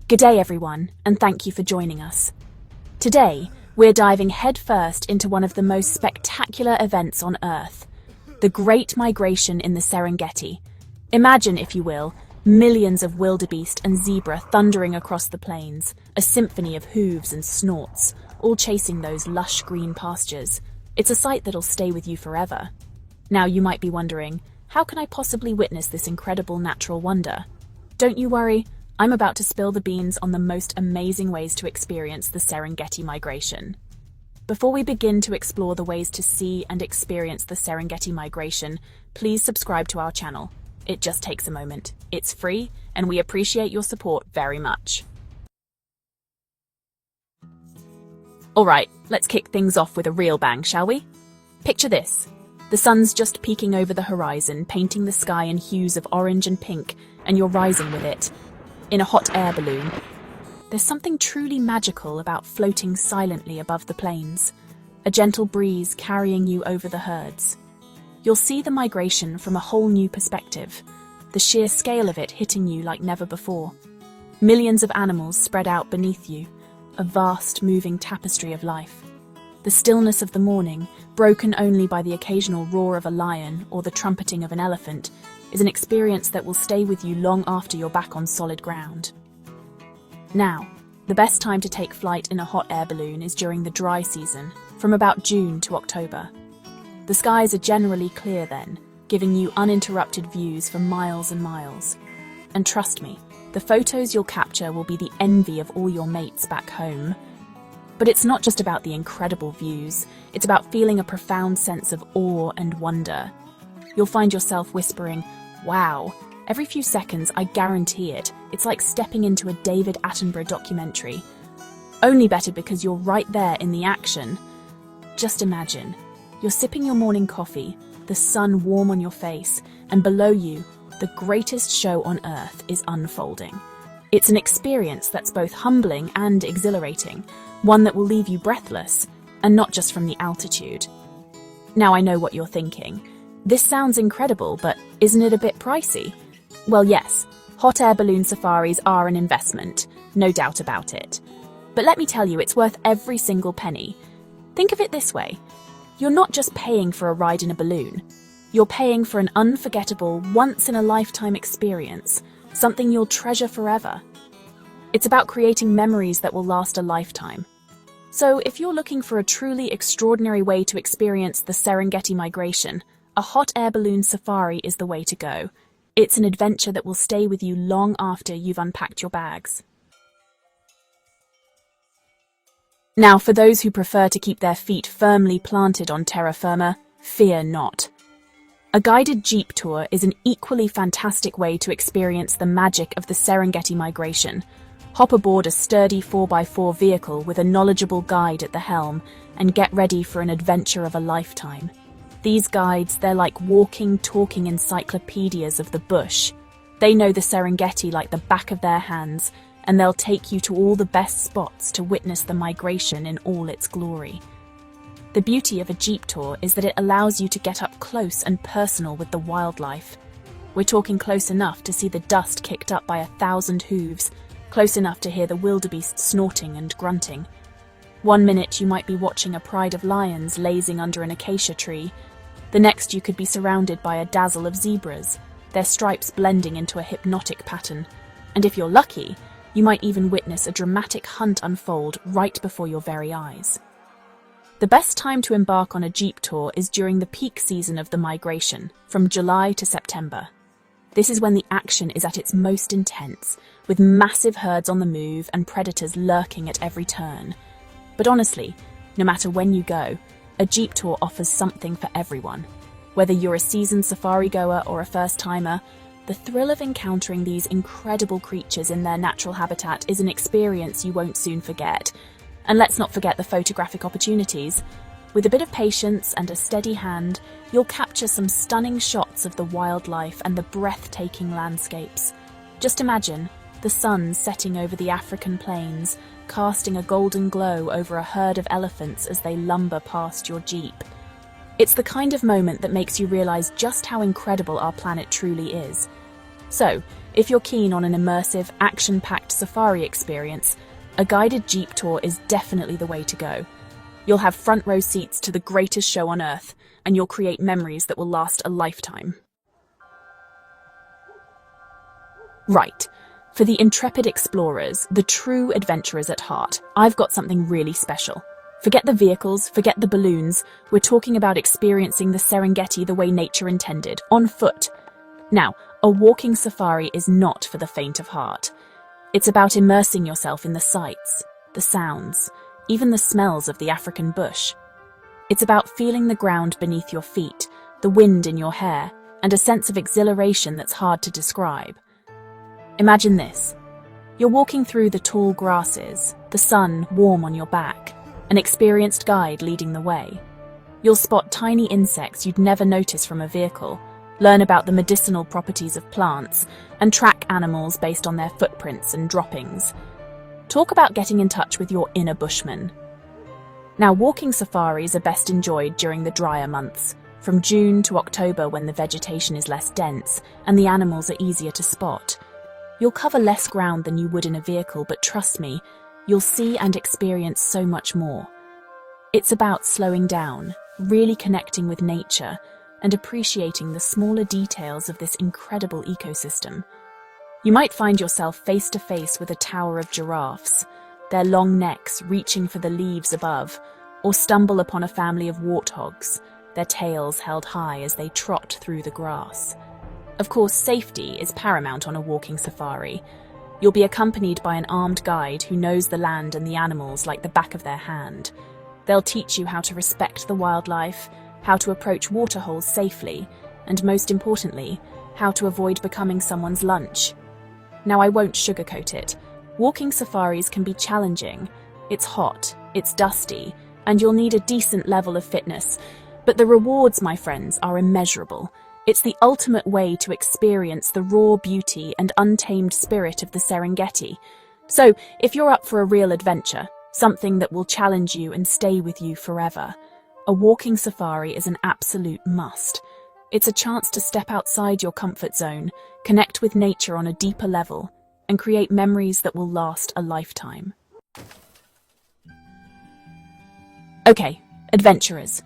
G'day everyone, and thank you for joining us. Today, we're diving headfirst into one of the most spectacular events on Earth, the Great Migration in the Serengeti. Imagine, if you will, millions of wildebeest and zebra thundering across the plains, a symphony of hooves and snorts, all chasing those lush green pastures. It's a sight that'll stay with you forever. Now you might be wondering, how can I possibly witness this incredible natural wonder? Don't you worry, I'm about to spill the beans on the most amazing ways to experience the Serengeti migration. Before we begin to explore the ways to see and experience the Serengeti migration, please subscribe to our channel. It just takes a moment. It's free, and we appreciate your support very much. Alright, let's kick things off with a real bang, shall we? Picture this. The sun's just peeking over the horizon, painting the sky in hues of orange and pink, and you're rising with it, in a hot air balloon. There's something truly magical about floating silently above the plains, a gentle breeze carrying you over the herds. You'll see the migration from a whole new perspective, the sheer scale of it hitting you like never before. Millions of animals spread out beneath you, a vast moving tapestry of life. The stillness of the morning, broken only by the occasional roar of a lion or the trumpeting of an elephant, is an experience that will stay with you long after you're back on solid ground. Now, the best time to take flight in a hot air balloon is during the dry season, from about June to October. The skies are generally clear then, giving you uninterrupted views for miles and miles. And trust me, the photos you'll capture will be the envy of all your mates back home. But it's not just about the incredible views, it's about feeling a profound sense of awe and wonder. You'll find yourself whispering, "Wow," every few seconds. I guarantee it. It's like stepping into a David Attenborough documentary. Only better because you're right there in the action. Just imagine, you're sipping your morning coffee, the sun warm on your face, and below you, the greatest show on Earth is unfolding. It's an experience that's both humbling and exhilarating, one that will leave you breathless, and not just from the altitude. Now I know what you're thinking. This sounds incredible, but isn't it a bit pricey? Well, yes, hot air balloon safaris are an investment, no doubt about it. But let me tell you, it's worth every single penny. Think of it this way. You're not just paying for a ride in a balloon. You're paying for an unforgettable, once-in-a-lifetime experience, something you'll treasure forever. It's about creating memories that will last a lifetime. So if you're looking for a truly extraordinary way to experience the Serengeti migration, a hot air balloon safari is the way to go. It's an adventure that will stay with you long after you've unpacked your bags. Now, for those who prefer to keep their feet firmly planted on terra firma, fear not. A guided jeep tour is an equally fantastic way to experience the magic of the Serengeti migration. Hop aboard a sturdy 4x4 vehicle with a knowledgeable guide at the helm and get ready for an adventure of a lifetime. These guides, they're like walking, talking encyclopedias of the bush. They know the Serengeti like the back of their hands, and they'll take you to all the best spots to witness the migration in all its glory. The beauty of a jeep tour is that it allows you to get up close and personal with the wildlife. We're talking close enough to see the dust kicked up by 1,000 hooves, close enough to hear the wildebeest snorting and grunting. One minute you might be watching a pride of lions lazing under an acacia tree. The next you could be surrounded by a dazzle of zebras, their stripes blending into a hypnotic pattern. And if you're lucky, you might even witness a dramatic hunt unfold right before your very eyes. The best time to embark on a jeep tour is during the peak season of the migration, from July to September. This is when the action is at its most intense, with massive herds on the move and predators lurking at every turn. But honestly, no matter when you go, a jeep tour offers something for everyone. Whether you're a seasoned safari goer or a first-timer, the thrill of encountering these incredible creatures in their natural habitat is an experience you won't soon forget. And let's not forget the photographic opportunities. With a bit of patience and a steady hand, you'll capture some stunning shots of the wildlife and the breathtaking landscapes. Just imagine the sun setting over the African plains, casting a golden glow over a herd of elephants as they lumber past your jeep. It's the kind of moment that makes you realize just how incredible our planet truly is. So, if you're keen on an immersive, action-packed safari experience, a guided jeep tour is definitely the way to go. You'll have front row seats to the greatest show on earth, and you'll create memories that will last a lifetime. Right. For the intrepid explorers, the true adventurers at heart, I've got something really special. Forget the vehicles, forget the balloons. We're talking about experiencing the Serengeti the way nature intended, on foot. Now, a walking safari is not for the faint of heart. It's about immersing yourself in the sights, the sounds, even the smells of the African bush. It's about feeling the ground beneath your feet, the wind in your hair, and a sense of exhilaration that's hard to describe. Imagine this. You're walking through the tall grasses, the sun warm on your back, an experienced guide leading the way. You'll spot tiny insects you'd never notice from a vehicle, learn about the medicinal properties of plants, and track animals based on their footprints and droppings. Talk about getting in touch with your inner bushman. Now, walking safaris are best enjoyed during the drier months, from June to October when the vegetation is less dense and the animals are easier to spot. You'll cover less ground than you would in a vehicle, but trust me, you'll see and experience so much more. It's about slowing down, really connecting with nature, and appreciating the smaller details of this incredible ecosystem. You might find yourself face to face with a tower of giraffes, their long necks reaching for the leaves above, or stumble upon a family of warthogs, their tails held high as they trot through the grass. Of course, safety is paramount on a walking safari. You'll be accompanied by an armed guide who knows the land and the animals like the back of their hand. They'll teach you how to respect the wildlife, how to approach waterholes safely, and most importantly, how to avoid becoming someone's lunch. Now, I won't sugarcoat it. Walking safaris can be challenging. It's hot, it's dusty, and you'll need a decent level of fitness. But the rewards, my friends, are immeasurable. It's the ultimate way to experience the raw beauty and untamed spirit of the Serengeti. So, if you're up for a real adventure, something that will challenge you and stay with you forever, a walking safari is an absolute must. It's a chance to step outside your comfort zone, connect with nature on a deeper level, and create memories that will last a lifetime. Okay, adventurers,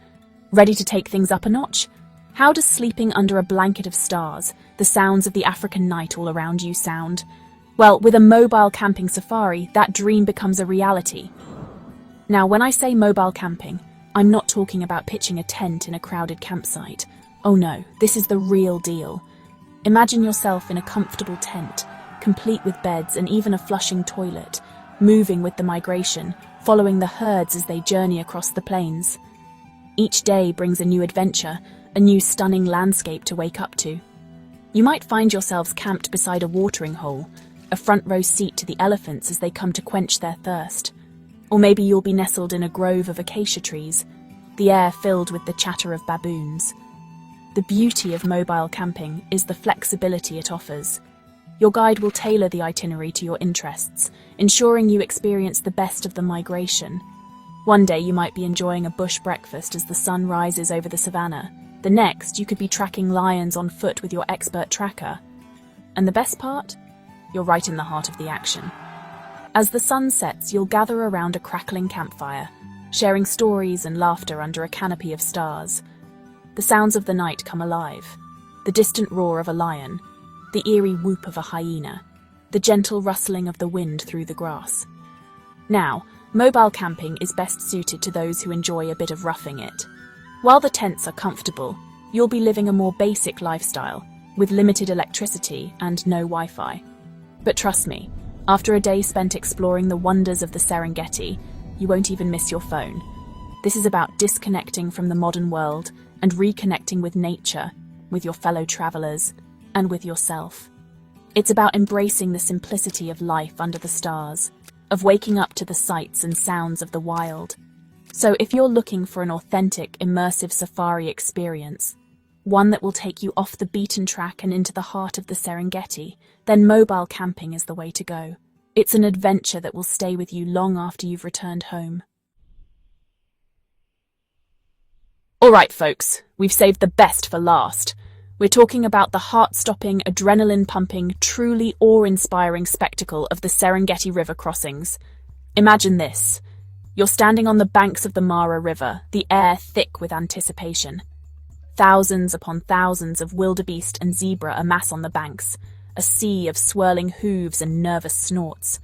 ready to take things up a notch? How does sleeping under a blanket of stars, the sounds of the African night all around you sound? Well, with a mobile camping safari, that dream becomes a reality. Now, when I say mobile camping, I'm not talking about pitching a tent in a crowded campsite. Oh no, this is the real deal. Imagine yourself in a comfortable tent, complete with beds and even a flushing toilet, moving with the migration, following the herds as they journey across the plains. Each day brings a new adventure, a new stunning landscape to wake up to. You might find yourselves camped beside a watering hole, a front row seat to the elephants as they come to quench their thirst. Or maybe you'll be nestled in a grove of acacia trees, the air filled with the chatter of baboons. The beauty of mobile camping is the flexibility it offers. Your guide will tailor the itinerary to your interests, ensuring you experience the best of the migration. One day you might be enjoying a bush breakfast as the sun rises over the savannah. The next, you could be tracking lions on foot with your expert tracker. And the best part? You're right in the heart of the action. As the sun sets, you'll gather around a crackling campfire, sharing stories and laughter under a canopy of stars. The sounds of the night come alive. The distant roar of a lion, the eerie whoop of a hyena, the gentle rustling of the wind through the grass. Now, mobile camping is best suited to those who enjoy a bit of roughing it. While the tents are comfortable, you'll be living a more basic lifestyle, with limited electricity and no Wi-Fi. But trust me, after a day spent exploring the wonders of the Serengeti, you won't even miss your phone. This is about disconnecting from the modern world and reconnecting with nature, with your fellow travelers, and with yourself. It's about embracing the simplicity of life under the stars, of waking up to the sights and sounds of the wild. So if you're looking for an authentic, immersive safari experience, one that will take you off the beaten track and into the heart of the Serengeti, then mobile camping is the way to go. It's an adventure that will stay with you long after you've returned home. All right, folks, we've saved the best for last. We're talking about the heart-stopping, adrenaline-pumping, truly awe-inspiring spectacle of the Serengeti River crossings. Imagine this. You're standing on the banks of the Mara River, the air thick with anticipation. Thousands upon thousands of wildebeest and zebra amass on the banks, a sea of swirling hooves and nervous snorts.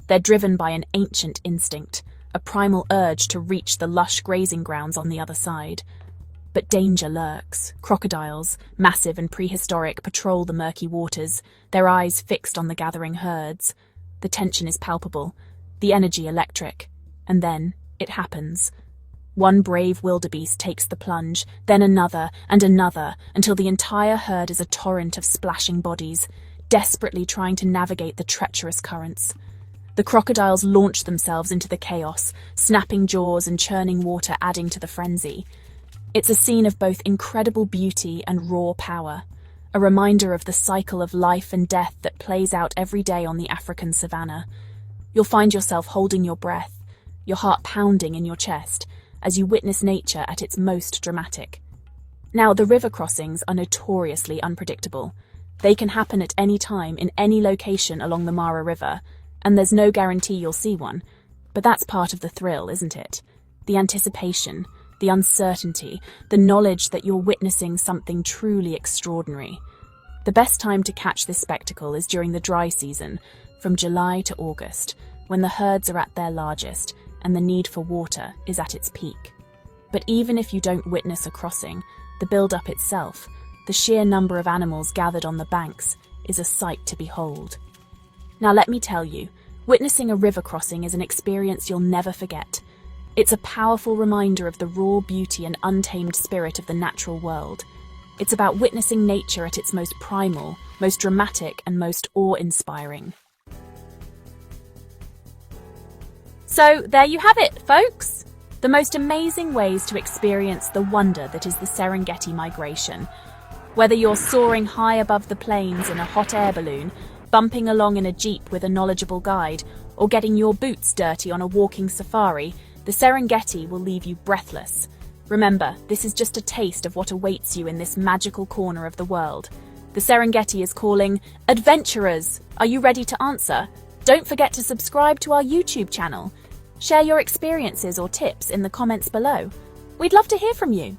They're driven by an ancient instinct, a primal urge to reach the lush grazing grounds on the other side. But danger lurks. Crocodiles, massive and prehistoric, patrol the murky waters, their eyes fixed on the gathering herds. The tension is palpable, the energy electric. And then it happens. One brave wildebeest takes the plunge, then another and another, until the entire herd is a torrent of splashing bodies, desperately trying to navigate the treacherous currents. The crocodiles launch themselves into the chaos, snapping jaws and churning water adding to the frenzy. It's a scene of both incredible beauty and raw power, a reminder of the cycle of life and death that plays out every day on the African savanna. You'll find yourself holding your breath, your heart pounding in your chest, as you witness nature at its most dramatic. Now, the river crossings are notoriously unpredictable. They can happen at any time in any location along the Mara River, and there's no guarantee you'll see one. But that's part of the thrill, isn't it? The anticipation, the uncertainty, the knowledge that you're witnessing something truly extraordinary. The best time to catch this spectacle is during the dry season, from July to August, when the herds are at their largest and the need for water is at its peak. But even if you don't witness a crossing, the build-up itself, the sheer number of animals gathered on the banks, is a sight to behold. Now let me tell you, witnessing a river crossing is an experience you'll never forget. It's a powerful reminder of the raw beauty and untamed spirit of the natural world. It's about witnessing nature at its most primal, most dramatic, and most awe-inspiring. So there you have it, folks! The most amazing ways to experience the wonder that is the Serengeti migration. Whether you're soaring high above the plains in a hot air balloon, bumping along in a jeep with a knowledgeable guide, or getting your boots dirty on a walking safari, the Serengeti will leave you breathless. Remember, this is just a taste of what awaits you in this magical corner of the world. The Serengeti is calling. Adventurers! Are you ready to answer? Don't forget to subscribe to our YouTube channel. Share your experiences or tips in the comments below. We'd love to hear from you.